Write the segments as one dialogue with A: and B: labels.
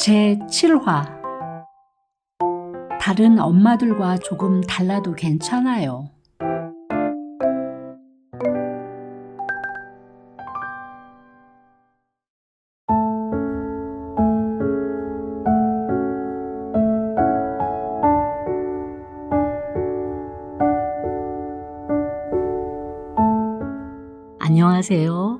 A: 제7화 다른 엄마들과 조금 달라도 괜찮아요. 안녕하세요.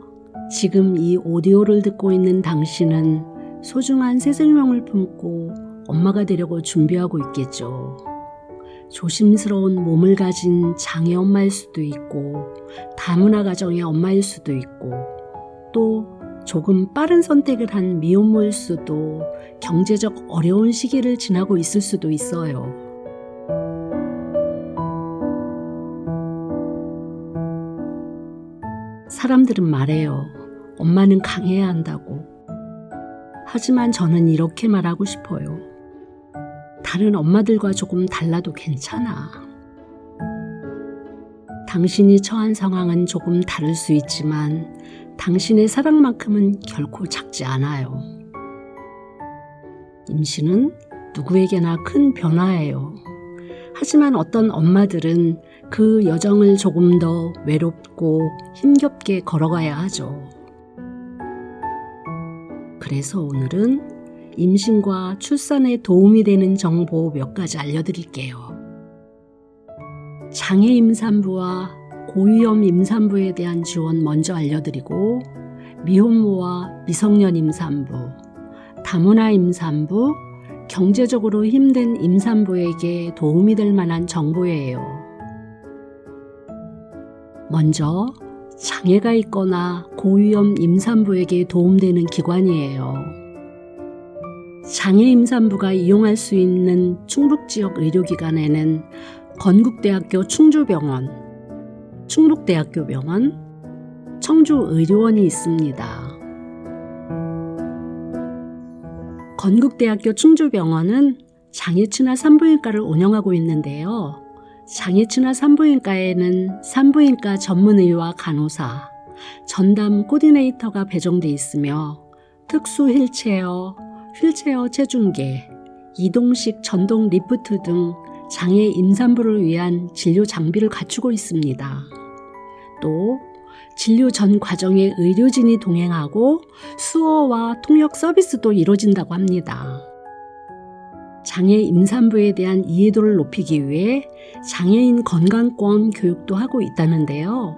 A: 지금 이 오디오를 듣고 있는 당신은 소중한 새 생명을 품고 엄마가 되려고 준비하고 있겠죠. 조심스러운 몸을 가진 장애 엄마일 수도 있고 다문화 가정의 엄마일 수도 있고 또 조금 빠른 선택을 한 미혼모일 수도 경제적 어려운 시기를 지나고 있을 수도 있어요. 사람들은 말해요. 엄마는 강해야 한다고. 하지만 저는 이렇게 말하고 싶어요. 다른 엄마들과 조금 달라도 괜찮아. 당신이 처한 상황은 조금 다를 수 있지만 당신의 사랑만큼은 결코 작지 않아요. 임신은 누구에게나 큰 변화예요. 하지만 어떤 엄마들은 그 여정을 조금 더 외롭고 힘겹게 걸어가야 하죠. 그래서 오늘은 임신과 출산에 도움이 되는 정보 몇 가지 알려드릴게요. 장애 임산부와 고위험 임산부에 대한 지원 먼저 알려드리고 미혼모와 미성년 임산부, 다문화 임산부, 경제적으로 힘든 임산부에게 도움이 될 만한 정보예요. 먼저 장애가 있거나 고위험 임산부에게 도움되는 기관이에요. 장애 임산부가 이용할 수 있는 충북지역 의료기관에는 건국대학교 충주병원, 충북대학교 병원, 청주의료원이 있습니다. 건국대학교 충주병원은 장애친화 산부인과를 운영하고 있는데요. 장애친화 산부인과에는 산부인과 전문의와 간호사, 전담 코디네이터가 배정돼 있으며 특수 휠체어, 휠체어 체중계, 이동식 전동 리프트 등 장애 임산부를 위한 진료 장비를 갖추고 있습니다. 또 진료 전 과정에 의료진이 동행하고 수어와 통역 서비스도 이루어진다고 합니다. 장애 임산부에 대한 이해도를 높이기 위해 장애인 건강권 교육도 하고 있다는데요.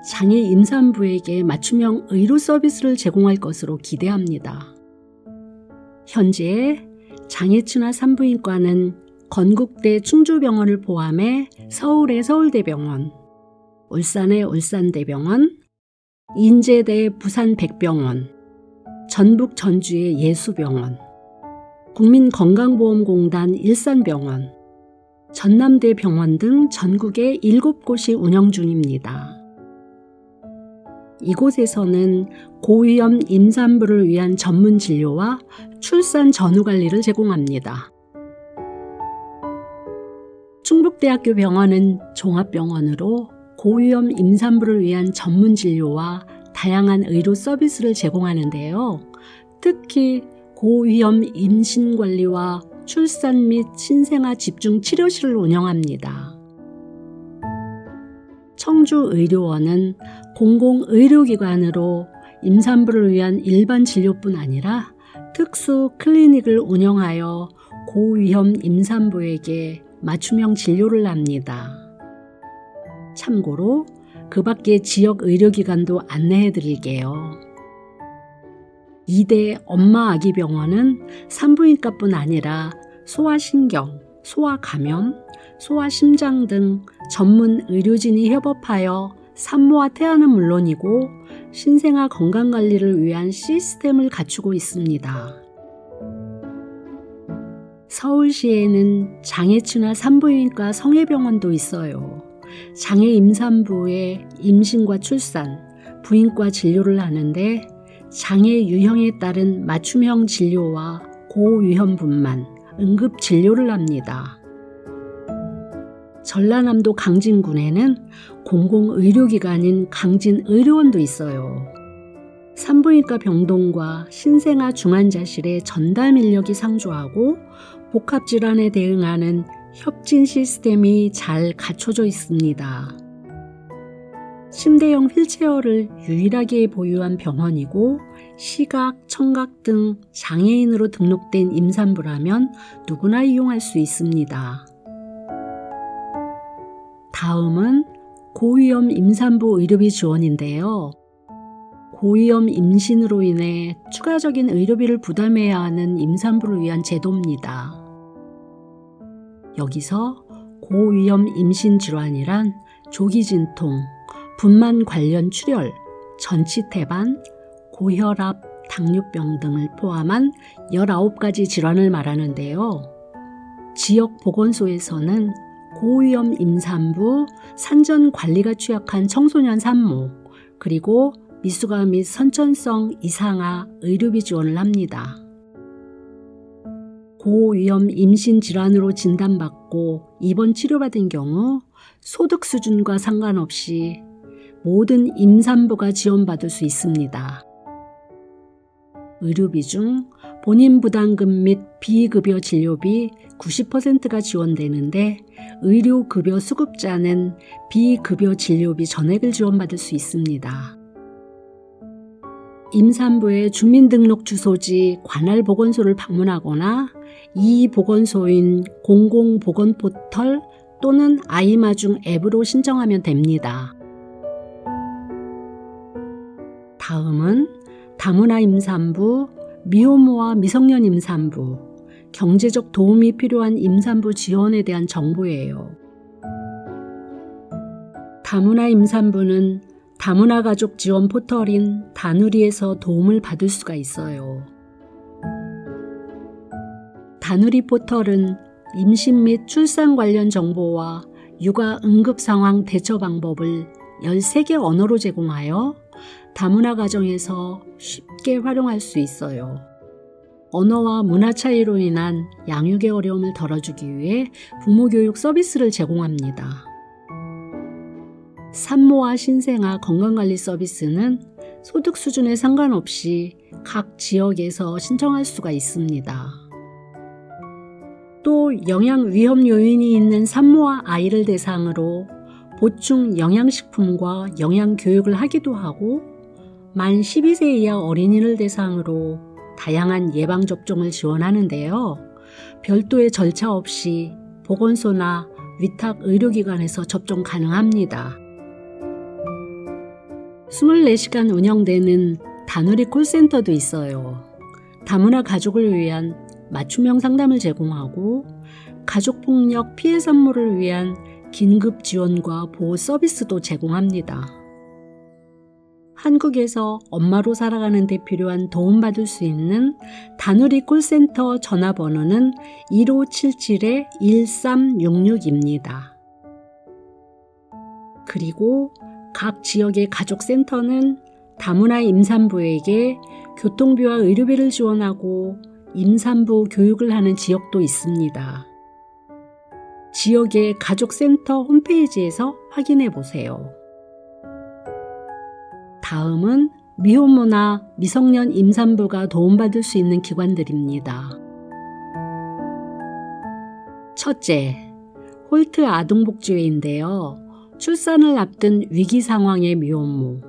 A: 장애 임산부에게 맞춤형 의료 서비스를 제공할 것으로 기대합니다. 현재 장애친화 산부인과는 건국대 충주병원을 포함해 서울의 서울대병원, 울산의 울산대병원, 인제대 부산백병원, 전북 전주의 예수병원, 국민건강보험공단 일산병원, 전남대병원 등 전국에 7곳이 운영 중입니다. 이곳에서는 고위험 임산부를 위한 전문 진료와 출산 전후 관리를 제공합니다. 충북대학교 병원은 종합병원으로 고위험 임산부를 위한 전문 진료와 다양한 의료 서비스를 제공하는데요. 특히 고위험 임신관리와 출산 및 신생아 집중 치료실을 운영합니다. 청주의료원은 공공의료기관으로 임산부를 위한 일반 진료뿐 아니라 특수 클리닉을 운영하여 고위험 임산부에게 맞춤형 진료를 합니다. 참고로 그 밖의 지역 의료기관도 안내해 드릴게요. 이대 엄마아기병원은 산부인과뿐 아니라 소아신경, 소아감염, 소아심장 등 전문 의료진이 협업하여 산모와 태아는 물론이고 신생아 건강관리를 위한 시스템을 갖추고 있습니다. 서울시에는 장애친화 산부인과 성혜병원도 있어요. 장애 임산부의 임신과 출산, 부인과 진료를 하는데 장애 유형에 따른 맞춤형 진료와 고위험분만, 응급 진료를 합니다. 전라남도 강진군에는 공공의료기관인 강진의료원도 있어요. 산부인과 병동과 신생아 중환자실의 전담 인력이 상주하고 복합질환에 대응하는 협진 시스템이 잘 갖춰져 있습니다. 침대형 휠체어를 유일하게 보유한 병원이고 시각, 청각 등 장애인으로 등록된 임산부라면 누구나 이용할 수 있습니다. 다음은 고위험 임산부 의료비 지원인데요. 고위험 임신으로 인해 추가적인 의료비를 부담해야 하는 임산부를 위한 제도입니다. 여기서 고위험 임신 질환이란 조기진통, 분만 관련 출혈, 전치태반, 고혈압, 당뇨병 등을 포함한 19가지 질환을 말하는데요. 지역 보건소에서는 고위험 임산부, 산전 관리가 취약한 청소년 산모, 그리고 미숙아 및 선천성 이상아 의료비 지원을 합니다. 고위험 임신 질환으로 진단받고 입원 치료받은 경우 소득 수준과 상관없이 모든 임산부가 지원받을 수 있습니다. 의료비 중 본인 부담금 및 비급여 진료비 90%가 지원되는데 의료급여 수급자는 비급여 진료비 전액을 지원받을 수 있습니다. 임산부의 주민등록 주소지 관할 보건소를 방문하거나 이 보건소인 공공보건포털 또는 아이마중 앱으로 신청하면 됩니다. 다음은 다문화 임산부, 미혼모와 미성년 임산부, 경제적 도움이 필요한 임산부 지원에 대한 정보예요. 다문화 임산부는 다문화 가족 지원 포털인 다누리에서 도움을 받을 수가 있어요. 다누리 포털은 임신 및 출산 관련 정보와 육아 응급 상황 대처 방법을 13개 언어로 제공하여 다문화 가정에서 쉽게 활용할 수 있어요. 언어와 문화 차이로 인한 양육의 어려움을 덜어주기 위해 부모 교육 서비스를 제공합니다. 산모와 신생아 건강관리 서비스는 소득 수준에 상관없이 각 지역에서 신청할 수가 있습니다. 또 영양 위험 요인이 있는 산모와 아이를 대상으로 보충 영양식품과 영양교육을 하기도 하고 만 12세 이하 어린이를 대상으로 다양한 예방접종을 지원하는데요. 별도의 절차 없이 보건소나 위탁 의료기관에서 접종 가능합니다. 24시간 운영되는 다누리 콜센터도 있어요. 다문화 가족을 위한 맞춤형 상담을 제공하고 가족폭력 피해 산모를 위한 긴급 지원과 보호 서비스도 제공합니다. 한국에서 엄마로 살아가는 데 필요한 도움받을 수 있는 다누리 콜센터 전화번호는 1577-1366입니다. 그리고 각 지역의 가족센터는 다문화 임산부에게 교통비와 의료비를 지원하고 임산부 교육을 하는 지역도 있습니다. 지역의 가족센터 홈페이지에서 확인해 보세요. 다음은 미혼모나 미성년 임산부가 도움받을 수 있는 기관들입니다. 첫째, 홀트 아동복지회인데요. 출산을 앞둔 위기 상황의 미혼모,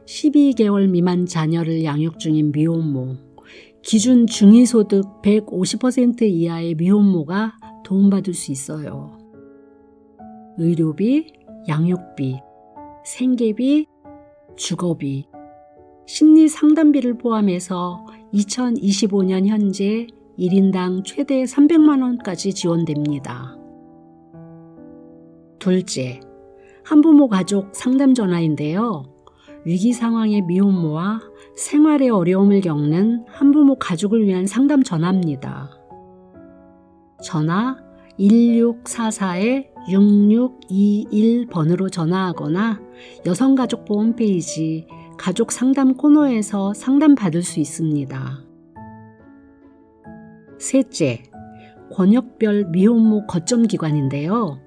A: 12개월 미만 자녀를 양육 중인 미혼모, 기준 중위소득 150% 이하의 미혼모가 도움받을 수 있어요. 의료비, 양육비, 생계비, 주거비, 심리상담비를 포함해서 2025년 현재 1인당 최대 300만 원까지 지원됩니다. 둘째, 한부모 가족 상담 전화인데요. 위기 상황의 미혼모와 생활에 어려움을 겪는 한부모 가족을 위한 상담 전화입니다. 전화 1644-6621번으로 전화하거나 여성가족부 홈페이지 가족 상담 코너에서 상담받을 수 있습니다. 셋째, 권역별 미혼모 거점 기관인데요.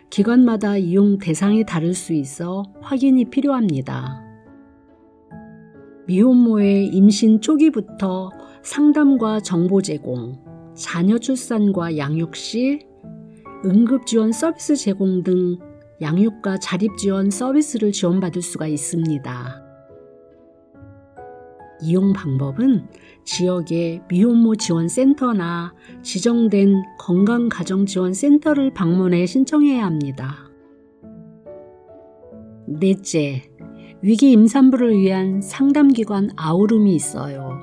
A: 기관마다 이용 대상이 다를 수 있어 확인이 필요합니다. 미혼모의 임신 초기부터 상담과 정보 제공, 자녀 출산과 양육 시 응급지원 서비스 제공 등 양육과 자립지원 서비스를 지원받을 수가 있습니다. 이용 방법은 지역의 미혼모 지원센터나 지정된 건강가정지원센터를 방문해 신청해야 합니다. 넷째, 위기 임산부를 위한 상담기관 아우룸이 있어요.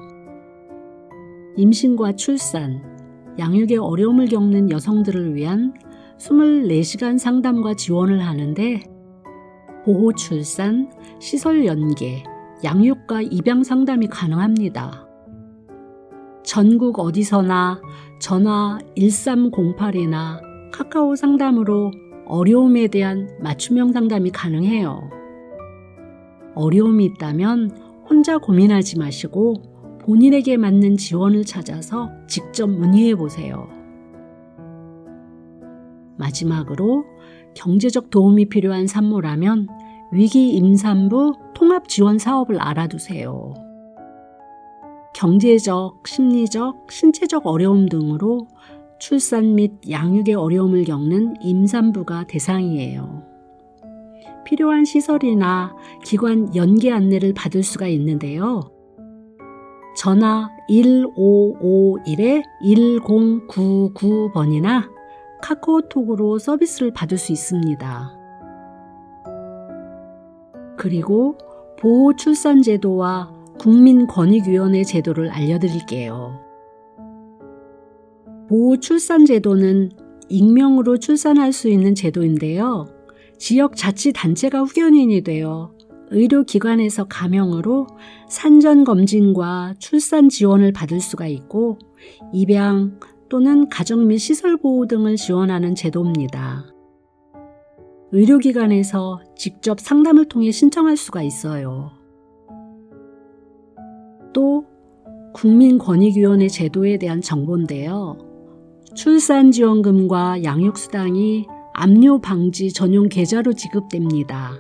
A: 임신과 출산, 양육의 어려움을 겪는 여성들을 위한 24시간 상담과 지원을 하는데 보호 출산, 시설 연계, 양육과 입양 상담이 가능합니다. 전국 어디서나 전화 1308이나 카카오 상담으로 어려움에 대한 맞춤형 상담이 가능해요. 어려움이 있다면 혼자 고민하지 마시고 본인에게 맞는 지원을 찾아서 직접 문의해 보세요. 마지막으로 경제적 도움이 필요한 산모라면 위기 임산부 통합 지원 사업을 알아두세요. 경제적, 심리적, 신체적 어려움 등으로 출산 및 양육의 어려움을 겪는 임산부가 대상이에요. 필요한 시설이나 기관 연계 안내를 받을 수가 있는데요. 전화 1551-1099번이나 카카오톡으로 서비스를 받을 수 있습니다. 그리고 보호출산제도와 국민권익위원회 제도를 알려드릴게요. 보호출산제도는 익명으로 출산할 수 있는 제도인데요. 지역자치단체가 후견인이 되어 의료기관에서 가명으로 산전검진과 출산 지원을 받을 수가 있고 입양 또는 가정 및 시설보호 등을 지원하는 제도입니다. 의료기관에서 직접 상담을 통해 신청할 수가 있어요. 또 국민권익위원회 제도에 대한 정보인데요. 출산지원금과 양육수당이 압류 방지 전용 계좌로 지급됩니다.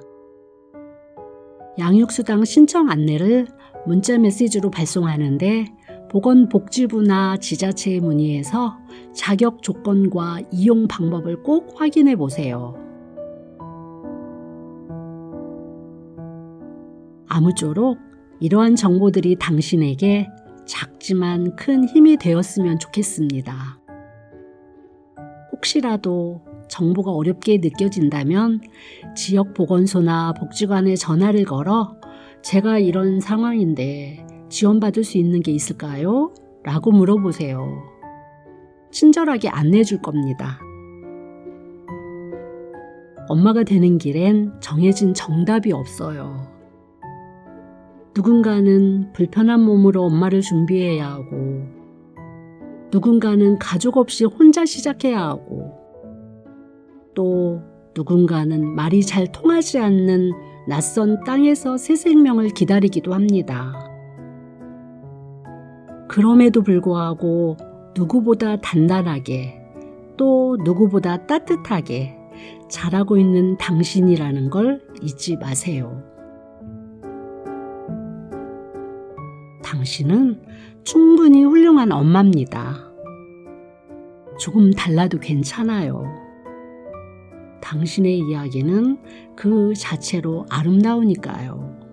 A: 양육수당 신청 안내를 문자 메시지로 발송하는데 보건복지부나 지자체에 문의해서 자격 조건과 이용 방법을 꼭 확인해 보세요. 아무쪼록 이러한 정보들이 당신에게 작지만 큰 힘이 되었으면 좋겠습니다. 혹시라도 정보가 어렵게 느껴진다면 지역 보건소나 복지관에 전화를 걸어 제가 이런 상황인데 지원받을 수 있는 게 있을까요? 라고 물어보세요. 친절하게 안내해 줄 겁니다. 엄마가 되는 길엔 정해진 정답이 없어요. 누군가는 불편한 몸으로 엄마를 준비해야 하고 누군가는 가족 없이 혼자 시작해야 하고 또 누군가는 말이 잘 통하지 않는 낯선 땅에서 새 생명을 기다리기도 합니다. 그럼에도 불구하고 누구보다 단단하게 또 누구보다 따뜻하게 잘하고 있는 당신이라는 걸 잊지 마세요. 당신은 충분히 훌륭한 엄마입니다. 조금 달라도 괜찮아요. 당신의 이야기는 그 자체로 아름다우니까요.